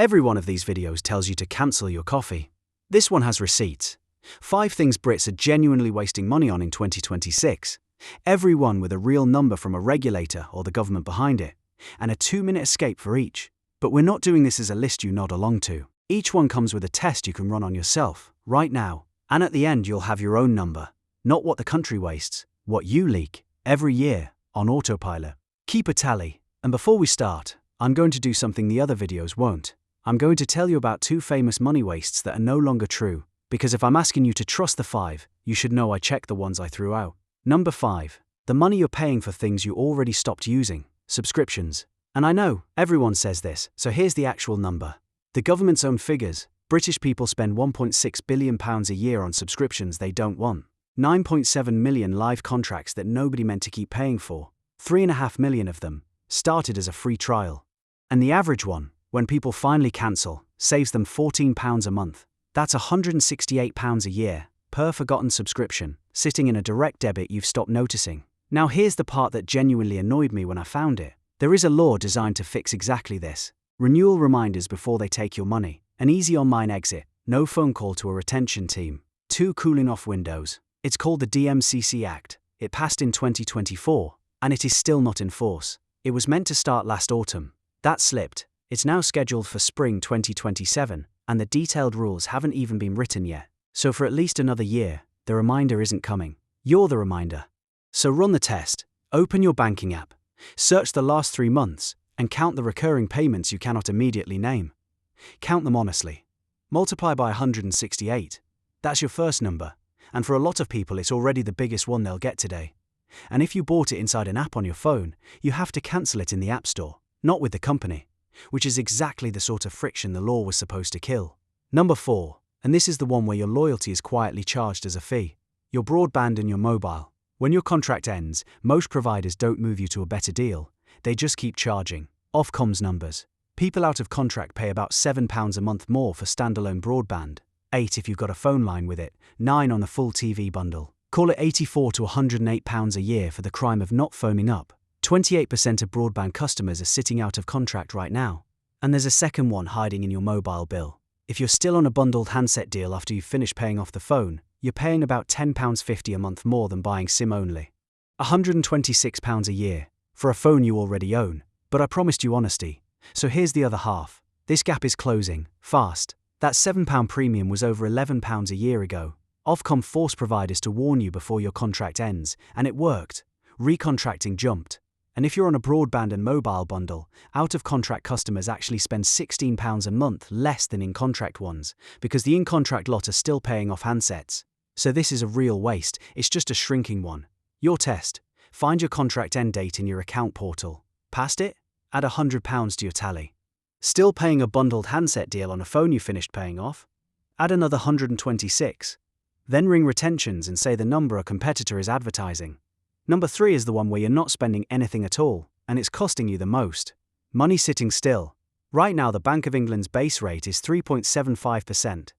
Every one of these videos tells you to cancel your coffee. This one has receipts. 5 things Brits are genuinely wasting money on in 2026. Every one with a real number from a regulator or the government behind it, and a 2-minute escape for each. But we're not doing this as a list you nod along to. Each one comes with a test you can run on yourself, right now. And at the end you'll have your own number. Not what the country wastes, what you leak, every year, on autopilot. Keep a tally. And before we start, I'm going to do something the other videos won't. I'm going to tell you about 2 famous money wastes that are no longer true, because if I'm asking you to trust the 5, you should know I checked the ones I threw out. Number 5. The money you're paying for things you already stopped using, subscriptions. And I know, everyone says this, so here's the actual number. The government's own figures. British people spend £1.6 billion a year on subscriptions they don't want. 9.7 million live contracts that nobody meant to keep paying for. 3.5 million of them started as a free trial. And the average one, when people finally cancel, saves them £14 a month. That's £168 a year, per forgotten subscription, sitting in a direct debit you've stopped noticing. Now here's the part that genuinely annoyed me when I found it. There is a law designed to fix exactly this. Renewal reminders before they take your money, an easy online exit, no phone call to a retention team, 2 cooling off windows. It's called the DMCC Act. It passed in 2024, and it is still not in force. It was meant to start last autumn. That slipped. It's now scheduled for spring 2027, and the detailed rules haven't even been written yet. So for at least another year, the reminder isn't coming. You're the reminder. So run the test. Open your banking app. Search the last 3 months, and count the recurring payments you cannot immediately name. Count them honestly. Multiply by 168. That's your first number, and for a lot of people it's already the biggest one they'll get today. And if you bought it inside an app on your phone, you have to cancel it in the App Store, not with the company, which is exactly the sort of friction the law was supposed to kill. Number 4, and this is the one where your loyalty is quietly charged as a fee. Your broadband and your mobile. When your contract ends, most providers don't move you to a better deal, they just keep charging. Ofcom's numbers. People out of contract pay about £7 a month more for standalone broadband, 8 if you've got a phone line with it, 9 on the full TV bundle. Call it £84 to £108 a year for the crime of not phoning up. 28% of broadband customers are sitting out of contract right now. And there's a second one hiding in your mobile bill. If you're still on a bundled handset deal after you've finished paying off the phone, you're paying about £10.50 a month more than buying SIM only. £126 a year, for a phone you already own. But I promised you honesty. So here's the other half. This gap is closing, fast. That £7 premium was over £11 a year ago. Ofcom forced providers to warn you before your contract ends, and it worked. Recontracting jumped. And if you're on a broadband and mobile bundle, out-of-contract customers actually spend £16 a month less than in-contract ones, because the in-contract lot are still paying off handsets. So this is a real waste, it's just a shrinking one. Your test. Find your contract end date in your account portal. Passed it? Add £100 to your tally. Still paying a bundled handset deal on a phone you finished paying off? Add another 126. Then ring retentions and say the number a competitor is advertising. Number 3 is the one where you're not spending anything at all, and it's costing you the most. Money sitting still. Right now the Bank of England's base rate is 3.75%.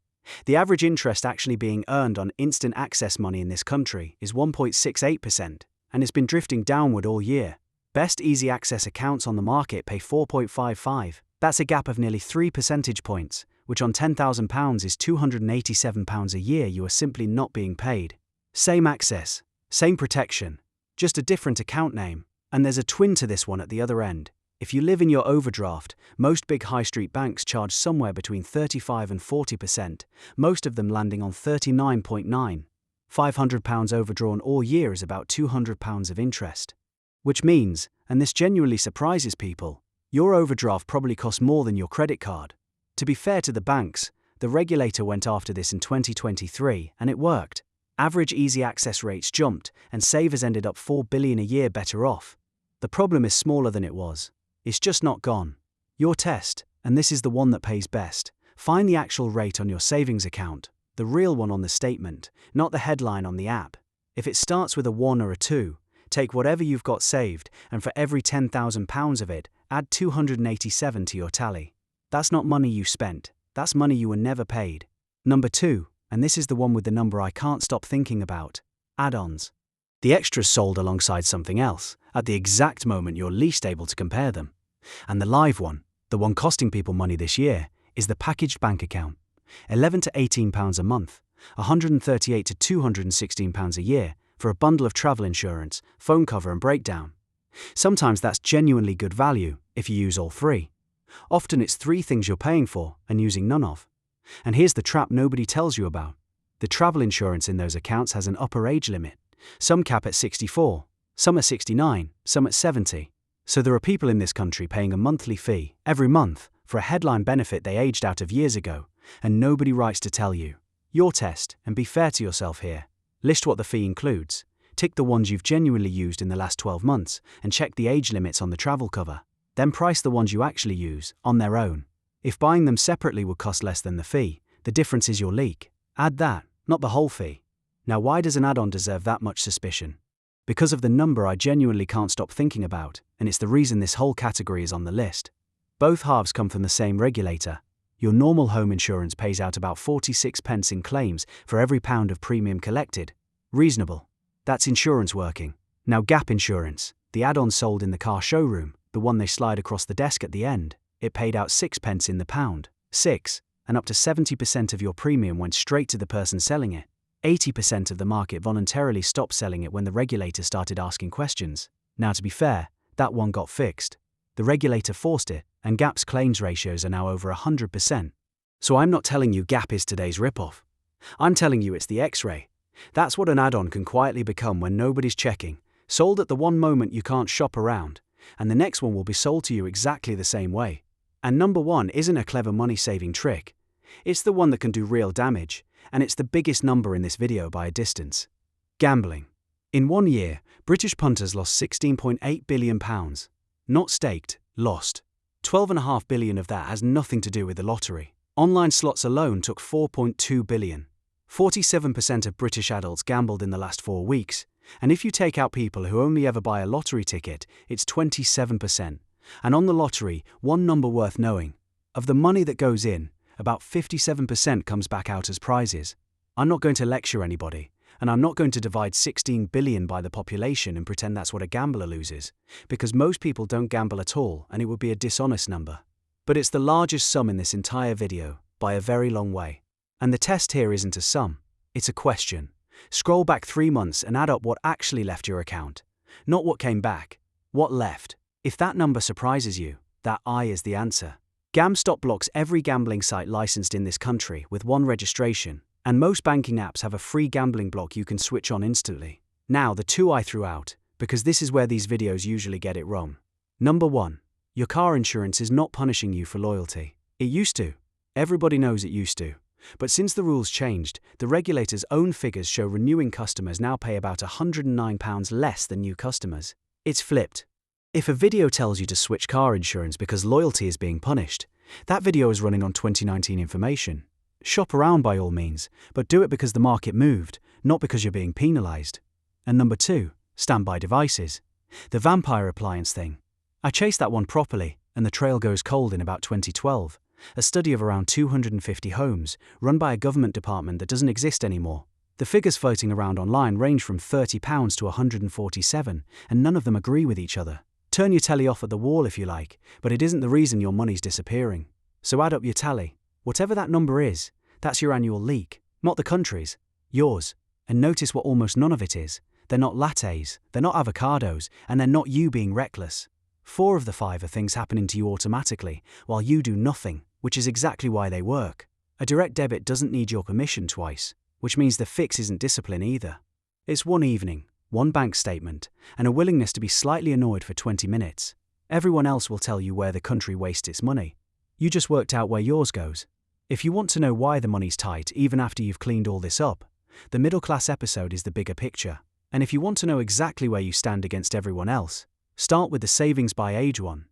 The average interest actually being earned on instant access money in this country is 1.68%, and it's been drifting downward all year. Best easy access accounts on the market pay 4.55. That's a gap of nearly 3 percentage points, which on £10,000 is £287 a year you are simply not being paid. Same access, same protection, just a different account name. And there's a twin to this one at the other end. If you live in your overdraft, most big high street banks charge somewhere between 35 and 40%, most of them landing on 39.9. £500 overdrawn all year is about £200 of interest. Which means, and this genuinely surprises people, your overdraft probably costs more than your credit card. To be fair to the banks, the regulator went after this in 2023 and it worked. Average easy access rates jumped and savers ended up $4 billion a year better off. The problem is smaller than it was. It's just not gone. Your test, and this is the one that pays best. Find the actual rate on your savings account, the real one on the statement, not the headline on the app. If it starts with a 1 or a 2, take whatever you've got saved, and for every £10,000 of it, add 287 to your tally. That's not money you spent, that's money you were never paid. Number 2, and this is the one with the number I can't stop thinking about, add-ons. The extras sold alongside something else, at the exact moment you're least able to compare them. And the live one, The one costing people money this year is the packaged bank account. £11 to £18 a month, £138 to £216 a year for a bundle of travel insurance, phone cover and breakdown. Sometimes that's genuinely good value if you use all three. Often it's three things you're paying for and using none of. And here's the trap nobody tells you about. The travel insurance in those accounts has an upper age limit. Some cap at 64, some at 69, some at 70. So there are people in this country paying a monthly fee every month for a headline benefit they aged out of years ago, and nobody writes to tell you. Your test, and be fair to yourself here. List what the fee includes, tick the ones you've genuinely used in the last 12 months, and check the age limits on the travel cover. Then price the ones you actually use on their own. If buying them separately would cost less than the fee, the difference is your leak. Add that, not the whole fee. Now why does an add-on deserve that much suspicion? Because of the number I genuinely can't stop thinking about, and it's the reason this whole category is on the list. Both halves come from the same regulator. Your normal home insurance pays out about 46p in claims for every £1 of premium collected. Reasonable. That's insurance working. Now gap insurance, the add-on sold in the car showroom, the one they slide across the desk at the end, it paid out 6p in the pound. 6, and up to 70% of your premium went straight to the person selling it. 80% of the market voluntarily stopped selling it when the regulator started asking questions. Now to be fair, that one got fixed. The regulator forced it, and Gap's claims ratios are now over 100%. So I'm not telling you Gap is today's ripoff. I'm telling you it's the X-ray. That's what an add-on can quietly become when nobody's checking, sold at the one moment you can't shop around, and the next one will be sold to you exactly the same way. And number one isn't a clever money-saving trick. It's the one that can do real damage, and it's the biggest number in this video by a distance. Gambling. In 1 year, British punters lost £16.8 billion. Not staked, lost. £12.5 billion of that has nothing to do with the lottery. Online slots alone took £4.2 billion. 47% of British adults gambled in the last 4 weeks, and if you take out people who only ever buy a lottery ticket, it's 27%. And on the lottery, one number worth knowing. Of the money that goes in, about 57% comes back out as prizes. I'm not going to lecture anybody, and I'm not going to divide 16 billion by the population and pretend that's what a gambler loses, because most people don't gamble at all and it would be a dishonest number. But it's the largest sum in this entire video, by a very long way. And the test here isn't a sum, it's a question. Scroll back 3 months and add up what actually left your account. Not what came back, what left. If that number surprises you, that I is the answer. GamStop blocks every gambling site licensed in this country with one registration, and most banking apps have a free gambling block you can switch on instantly. Now the 2 I threw out, because this is where these videos usually get it wrong. Number 1. Your car insurance is not punishing you for loyalty. It used to. Everybody knows it used to. But since the rules changed, the regulator's own figures show renewing customers now pay about £109 less than new customers. It's flipped. If a video tells you to switch car insurance because loyalty is being punished, that video is running on 2019 information. Shop around by all means, but do it because the market moved, not because you're being penalised. And number 2, standby devices. The vampire appliance thing. I chased that one properly, and the trail goes cold in about 2012. A study of around 250 homes, run by a government department that doesn't exist anymore. The figures floating around online range from £30 to £147, and none of them agree with each other. Turn your telly off at the wall if you like, but it isn't the reason your money's disappearing. So add up your tally. Whatever that number is, that's your annual leak, not the country's, yours. And notice what almost none of it is. They're not lattes, they're not avocados, and they're not you being reckless. 4 of the 5 are things happening to you automatically, while you do nothing, which is exactly why they work. A direct debit doesn't need your permission twice, which means the fix isn't discipline either. It's one evening, one bank statement, and a willingness to be slightly annoyed for 20 minutes. Everyone else will tell you where the country wastes its money. You just worked out where yours goes. If you want to know why the money's tight even after you've cleaned all this up, the middle class episode is the bigger picture. And if you want to know exactly where you stand against everyone else, start with the savings by age one.